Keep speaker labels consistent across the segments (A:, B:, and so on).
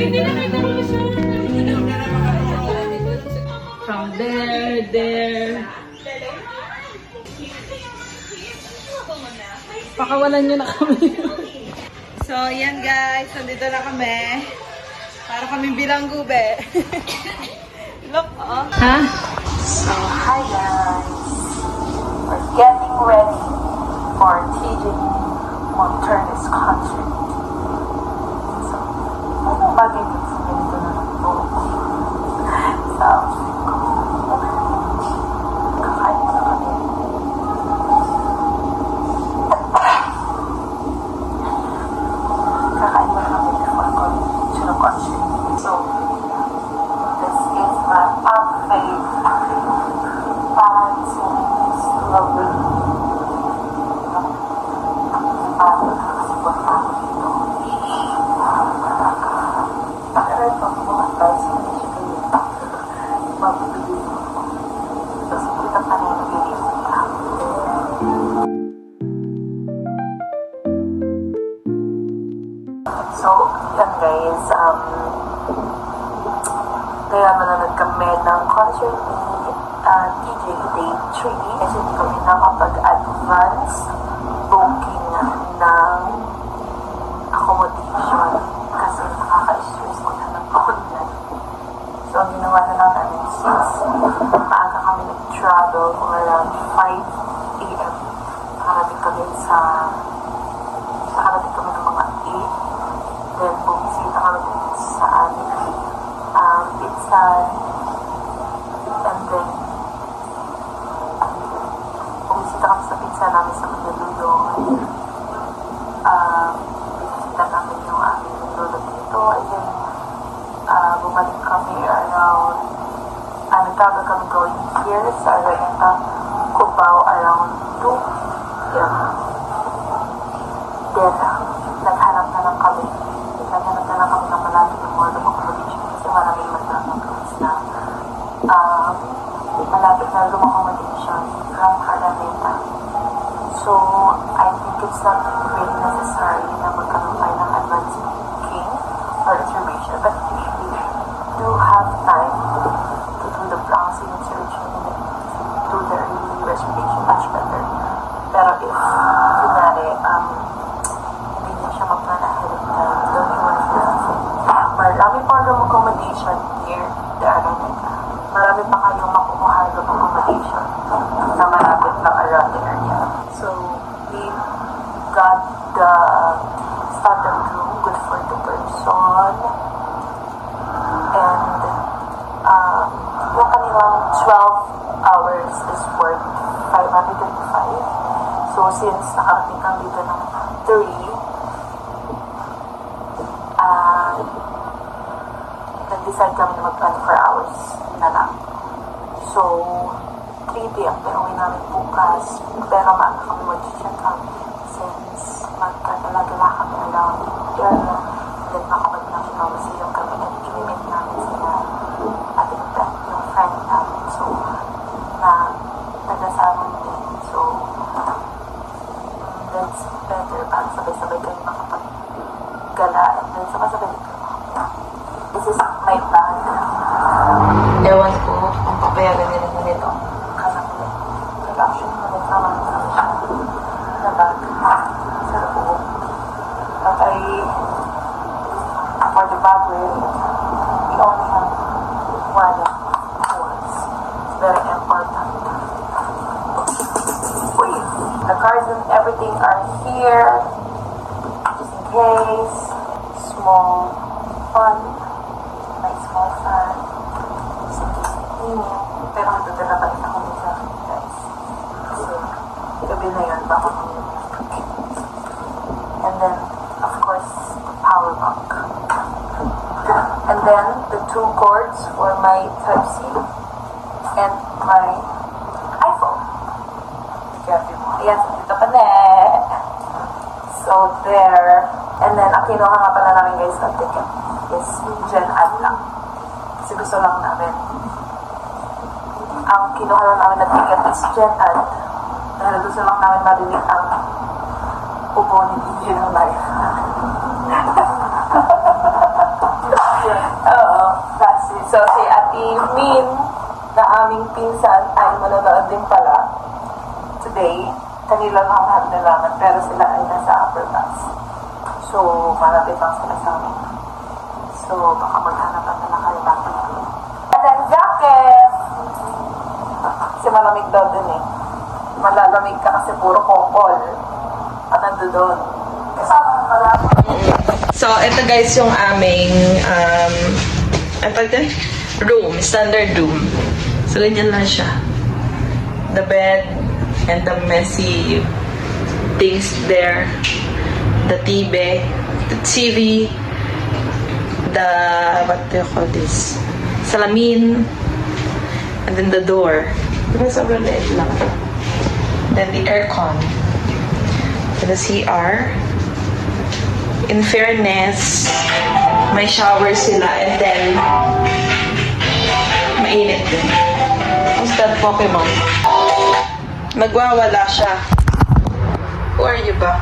A: From there. Pakawalan nyo na kami.
B: So, yan guys. Nandito na kami. Para kaming bilanggo, be. Look, oh.
A: Ha?
C: So, hi guys. We're getting ready for TJ Montern's concert. So, ano bagay din sa ganito na po? So, kakain na kami. Kakain na kami before going to the concert. So, this is my outfit. Pants and lovely. Pero ito, mga guys, hindi siya kayo mabibili. Kasi kita pa na yung video. So, yan guys, kaya manonood kami ng concert ni TJ Day 3 kasi hindi kami nakapag-advance booking ng accommodation kasi nakaka-stress ko na ng online. So, ang ginawa na lang namin since maaga kami nag-travel kung around 5 AM nakarating kami ng mga 8. Then, bumisita kami din sa aming pinsan. And then, bumisita kami sa pinsan namin sa Mandaluyong. Bumisita namin yung aming lolo dito. And then, bumalik kami around, nagtagal kami going here sa Araneta, Cubao around 2 p.m. Then, naghanap na lang kami ng malapit ng mall of accommodation kasi maraming mag-accommodation na malapit na room accommodation from Araneta. So, I think it's not really necessary na magkaroon tayo ng advance booking or reservation, but if you do have time to do the browsing and searching and do the early reservation, much better. Pero if, kunwari, hindi niya siya mag-plan ahead of time, don't you want to do that? Marami pa room accommodation near the Araneta. Marami pa kayong makukuha room accommodation na malapit lang around the area. So, we got the standard room, good for the person. And, yung kanilang 12 hours is worth 535. So, since nakarating kang dito ng 3, nag-decide kami na mag-24 hours na lang. So, 3 p.m. pero uwi namin bukas. Pero maaga kami mag-check out since magkadala-gala kami around the area. Then, makapag National Museum kami and i-meet namin sila ating yung friend namin. So, na taga-Saron din. So, that's better para sabay-sabay kayo makapag-gala and then sabay-sabay kayo. This is my bag. Ewan ko kung papayagan nila nito. Kasi actually naman naman siya na bag sa loob. But for the bag we only have one once. It's very important. Wait, the cards and everything are here just in case. Small fun. May small fan. Just in case pero magdadala pa rin ako nito, guys. Kasi, gabi na yun, baka kami. And then, of course, the power bank. And then, the 2 cords for my Type-C and my iPhone. Ayan, dito pa na. So, there. And then, ang kinuha nga pala namin, guys, na ticket is Gen-Ad lang. Kasi gusto lang namin. Ang kinuha lang namin na ticket is Gen-Ad. Dahil gusto lang namin marinig ang upo ni DJ ng live. Min na aming pinsan ay manonood din pala today. Kanila lang ang nalaman pero sila ay nasa upper class. So, malapit lang sila sa amin. So, baka maghanapan na lang kayo bakit. And then, jacket! Kasi malamig daw dun eh. Malalamig ka kasi puro kokol. At nando doon.
B: So, ito guys yung aming room, standard room. So, ganyan lang siya. The bed and the messy things there. The TV, the, what do you call this? Salamin, and then the door. Diba sobrang liit lang. Then the aircon. And the CR. In fairness, may shower sila and then mainit din. Who's that Pokemon? Nagwawala siya. Who are you ba?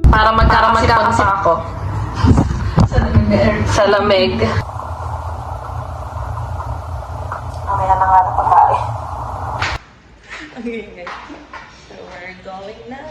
B: Para magkaramag pa ako. Sa lamig.
C: Mamaya na nga na pagkain.
B: Okay, guys. So we're going now.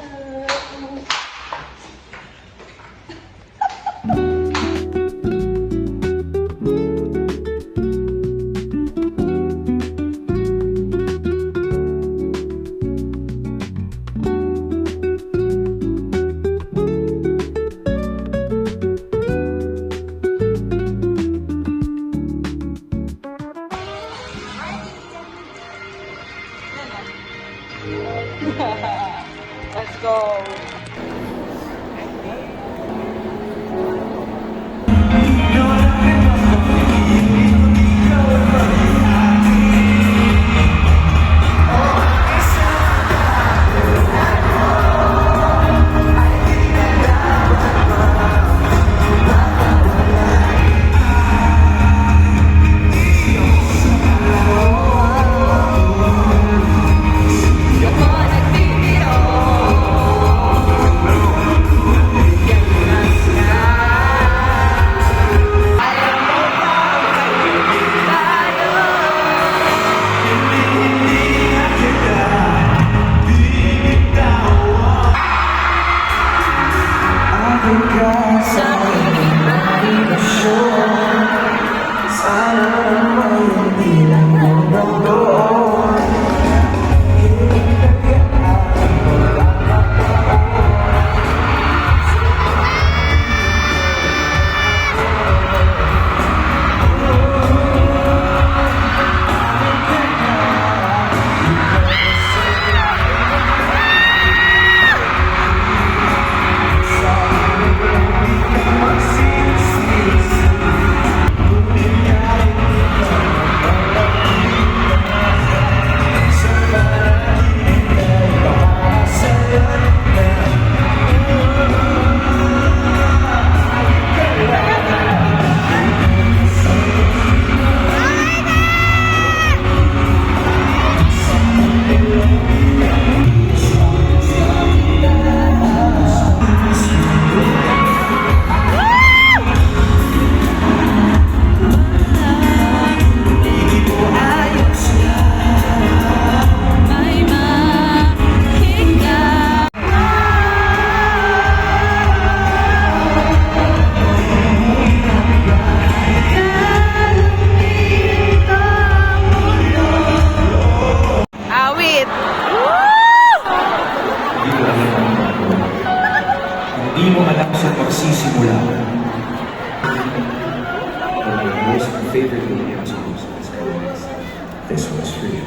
B: Let's go.
D: Hindi mo alam sa pagsisimula. But my most favorite Williams song is this one's for you.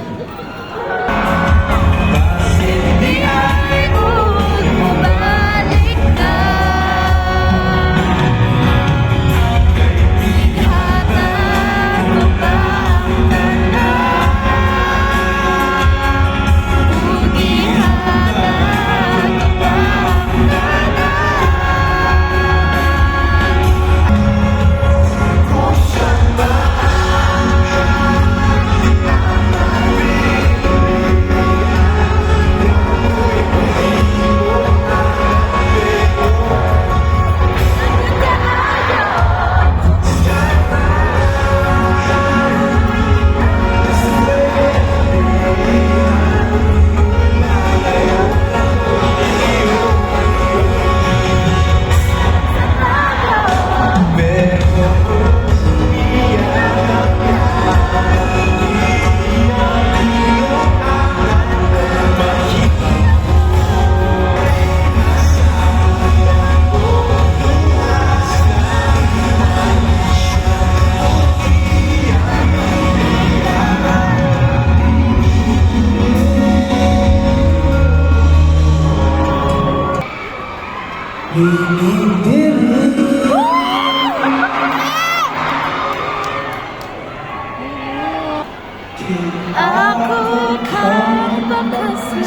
A: Ako kapapaslan.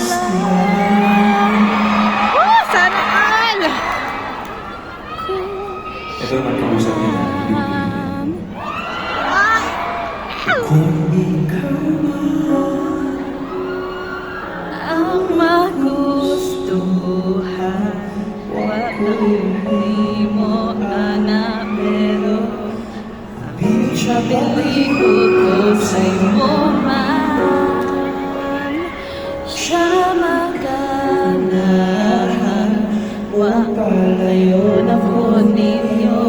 A: Sana all!
D: Ito naman kausap niya na
A: Ang magustuhan, di mo ana pero mabili ko sa'yo mo man siya maganahan wa palayo na po ninyo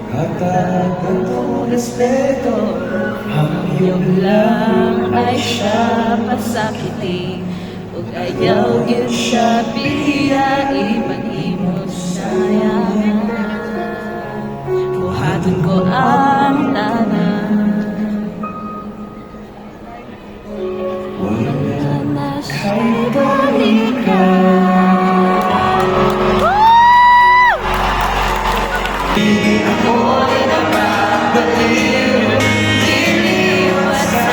A: katagong respeto yung lang ay siya pasakiti ug ayaw gyud siya piliya mag-imot sayangan buhaton ko ang tanan wala na siya'y balikan ako'y napabaliw iniwas sa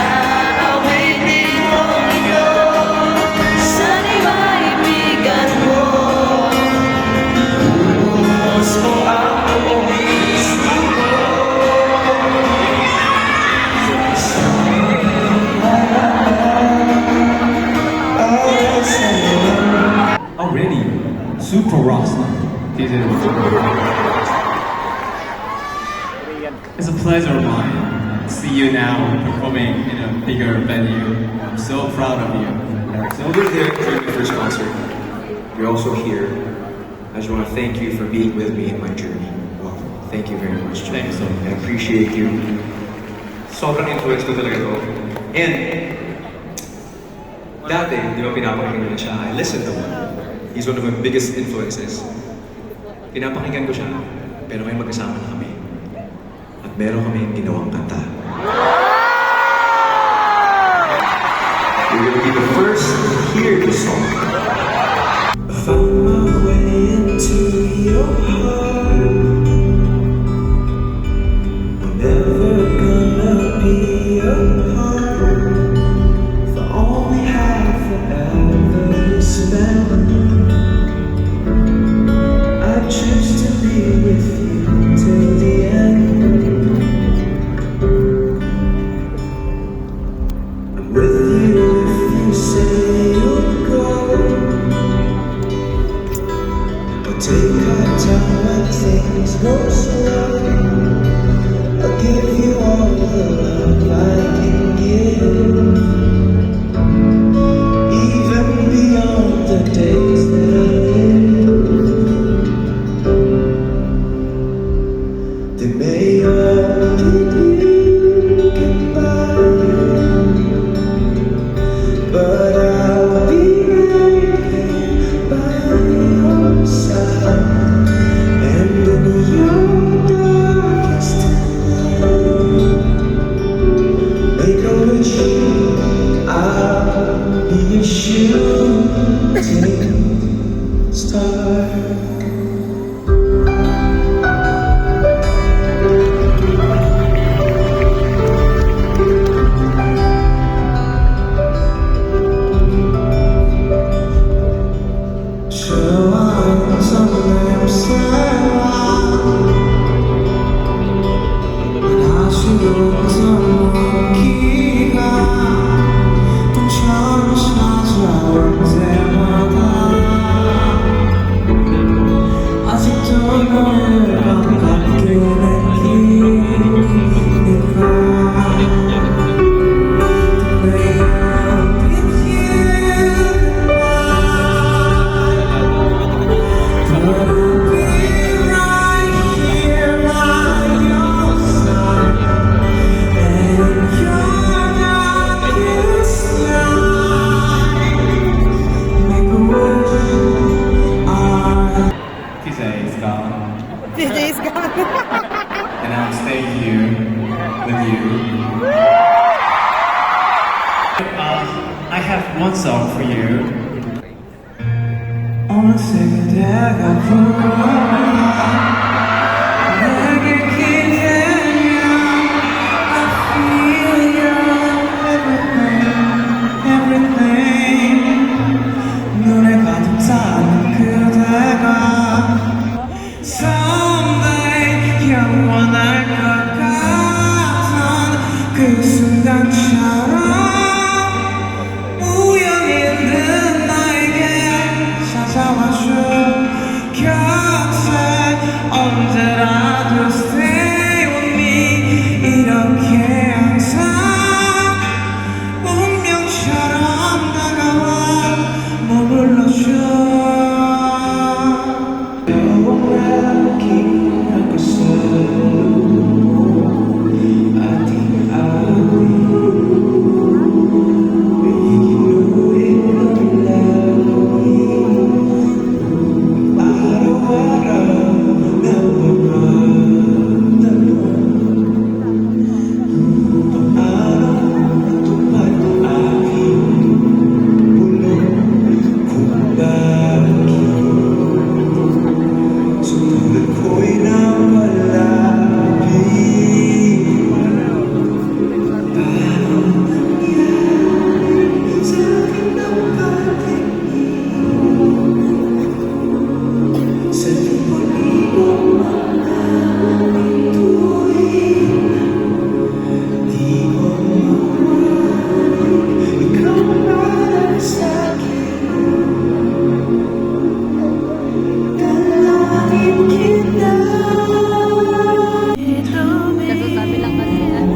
A: awitin mong ito sana'y maibigan mo ubos mo ang gusto ko
E: Already, super rockstar. It's a pleasure of mine to see you now performing in a bigger venue. I'm so proud of you.
D: So we're there during the first concert. You're also here. I just want to thank you for being with me in my journey. Wow. Thank you very much.
E: Thank you so much.
D: I appreciate you. Sobrang influence ko talaga to. And, dati, di ba pinapakinggan ko na siya? I listened to him. He's one of my biggest influences. Pinapakinggan ko siya, pero may magkasama na kami. At meron kami ginawang kanta. We're gonna be the first to hear the song. Found my way into your heart. We're never gonna be apart. For only half an hour to spend. I choose to be with you till the end. I'm with you if you say you'll go. We'll take our time when things go slow. I'll give you all the love I can give, even beyond the days that I live. They may all be goodbye, but I'll be right here by your side. And in your darkest night, make a wish, I'll be your shooting star.
E: TJ is gone. And I'm staying here with you. I have one song for you.
A: 어느새 그대가 부러워 내게 기대면 I feel your everything 눈에 가득 찬 그대가 someday 영원할 것 같은 그 순간처럼 우연히 있는 나에게 찾아와줘 곁에 언제라도 stay with me 이렇게 항상 운명처럼 다가와 머물러줘
F: Kasasabi lang kasi yan.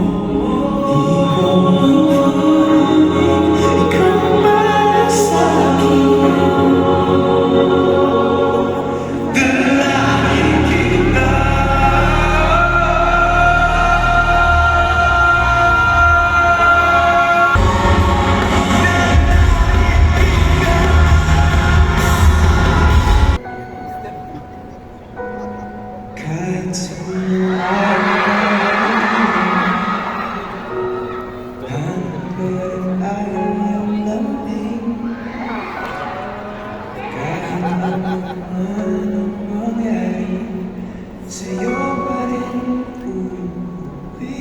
A: kahit sa hanggang ayaw lamig kahit anong mangyari sa'yo pa rin uuwi.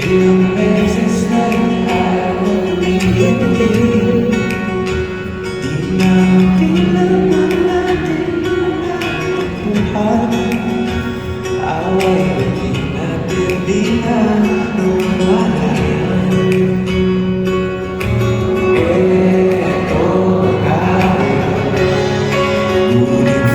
A: Ilang beses na rin ayaw umiintindi di natin naman natin buhay away di natin di na lumalayan eto tayo ngunit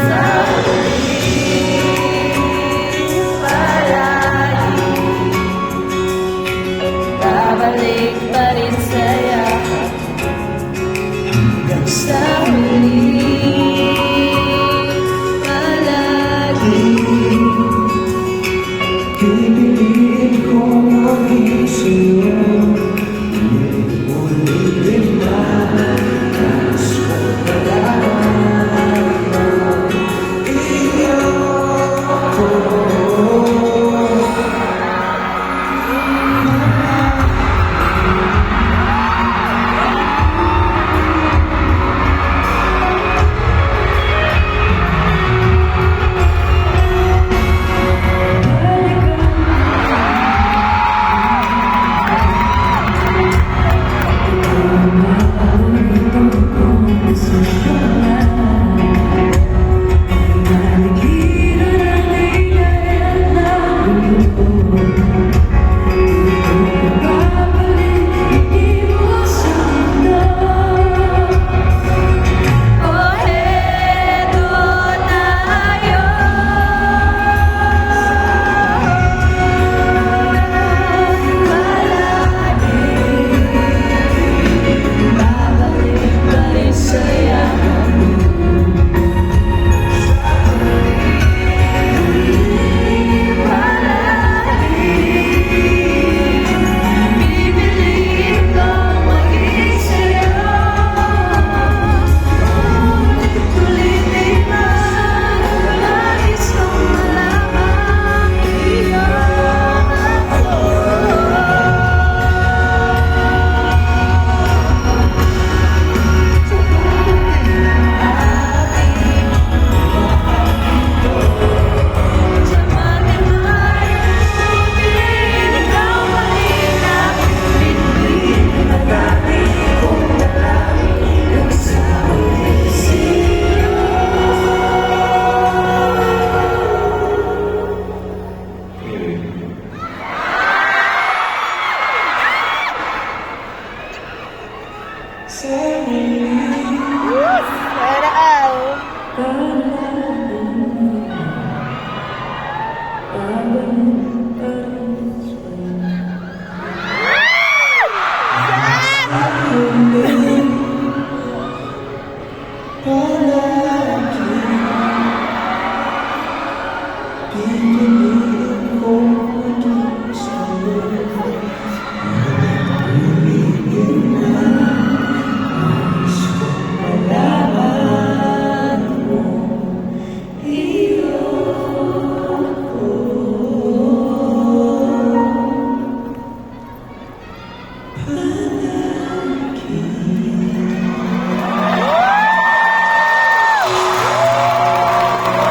F: Babalik pa rin sa'yo
A: hanggang sa
F: sa huli. Palagi
A: pipiliin ko maging sa'yo ulit-ulit na nais ko palaman iyo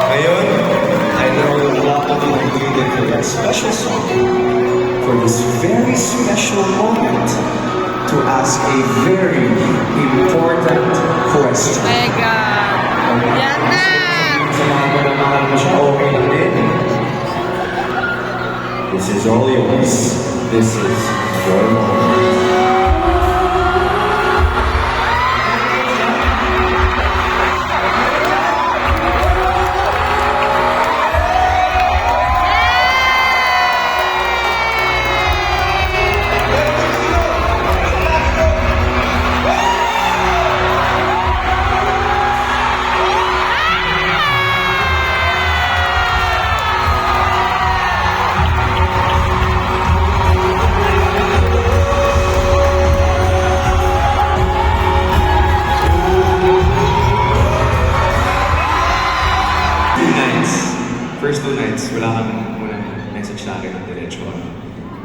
D: Ngayon, I know a lot of you are waiting for that special song, for this very special moment, to ask a very important question.
F: My God. Yan na!
D: Sa mga manamahal mo siya, okay lang din. This is all yours. This is your moment. First 2 nights, wala kang unang message sa akin ng diretso.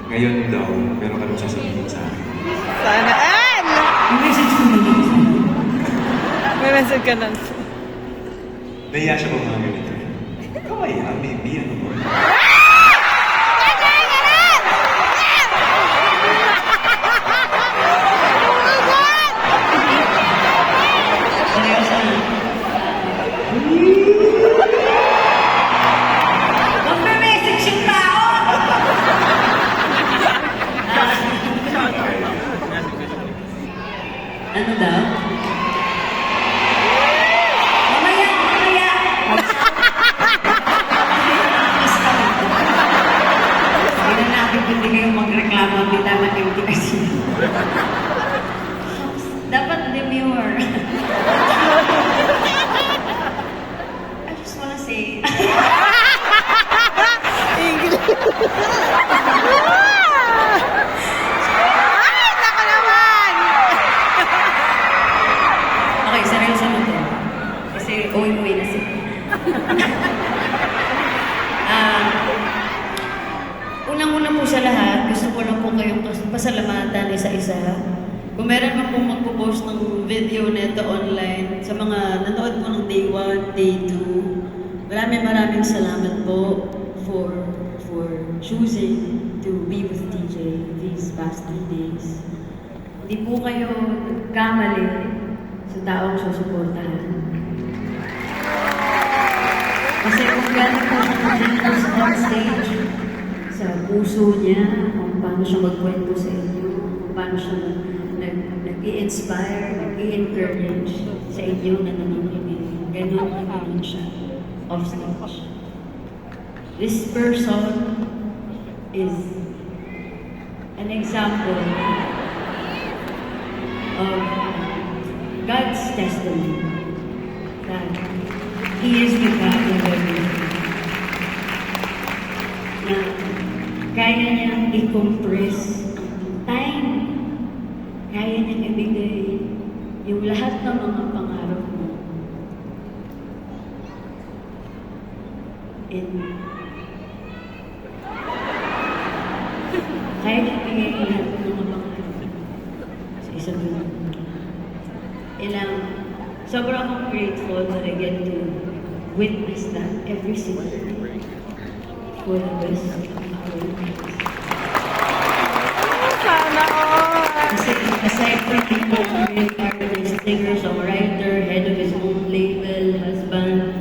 D: Ngayon daw, meron ka nang sasabihin sa akin.
B: Sana all! May message ka nun.
D: Nahiya siya mga ganito. Ikaw ay, baby, ano mo?
G: Ano daw? Mamaya! Mamaya! Hindi na natin hindi kayo magreklamo ang bitama ng MTRC. Dapat demure. I just wanna say... Okay, seryoso mo to. Kasi uwi-uwi na sila. Unang-una po sa lahat, gusto ko lang po kayong pasalamatan isa-isa. Kung meron man pong magpo-post ng video neto online sa mga nanood po ng day 1, day 2, maraming salamat po for choosing to be with DJ these past 3 days. Hindi po kayo nagkamali sa taong susuportahan. Kasi kung gano'n po siya mag-focus on stage, sa puso niya, kung paano siya magkwento sa inyo, kung paano siya nag-i-inspire, nag-i-encourage sa inyo na nanonood. Gano'n siya off stage. This person is an example of God's testimony that He is the God of everything. Na kaya niyang i-compress time, kaya niyang ibigay yung lahat ng mga pangarap mo kaya niyang ibigay yung lahat ng mga pangarap mo sa isang minuto. Sobrang akong grateful that I get to witness that every single day for the best of our lives.
B: Sana all!
G: Kasi aside from being a great artist, singer, songwriter, head of his own label, husband,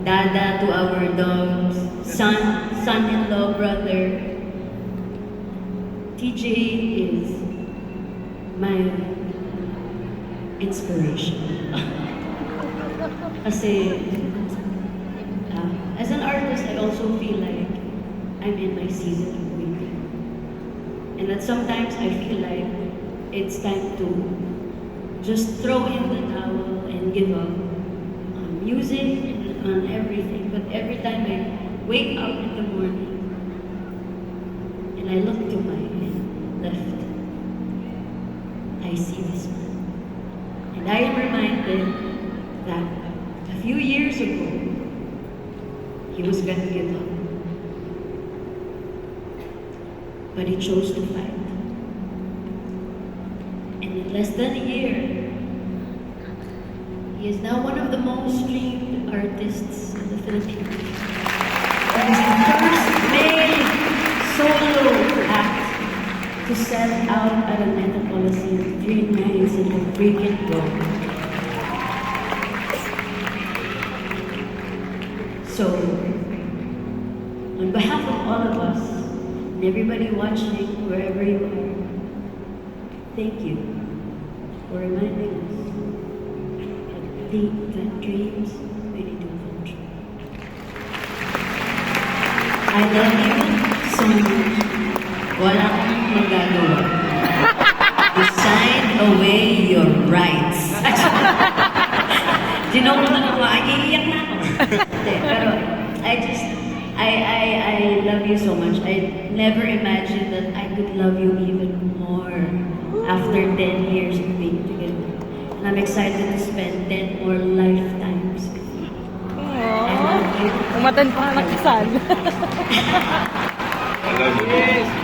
G: dada to our dogs, son-in-law, brother, TJ is my inspiration. Kasi, as an artist, I also feel like I'm in my season of weeping. And that sometimes I feel like it's time to just throw in the towel and give up on music and on everything. But every time I wake up in the morning and I look to my left, I see this man. And I am reminded that a few years ago, he was gonna give up. But he chose to fight. And in less than a year, he is now one of the most streamed artists in the Philippines. He is the first male solo act to sell out at a Metropolitan 3 nights in the freaking world. So, on behalf of all of us, and everybody watching, wherever you are, thank you for reminding us that dreams really do come true. I love you so much. Wala kang magagawa. You signed away your rights. Joke lang ako, iiyak na ako. Hindi, pero I love you so much. I never imagined that I could love you even more after 10 years of being together. And I'm excited to spend 10 more lifetimes with you. I love you.
F: Umatan pa nakasal.
D: I love you.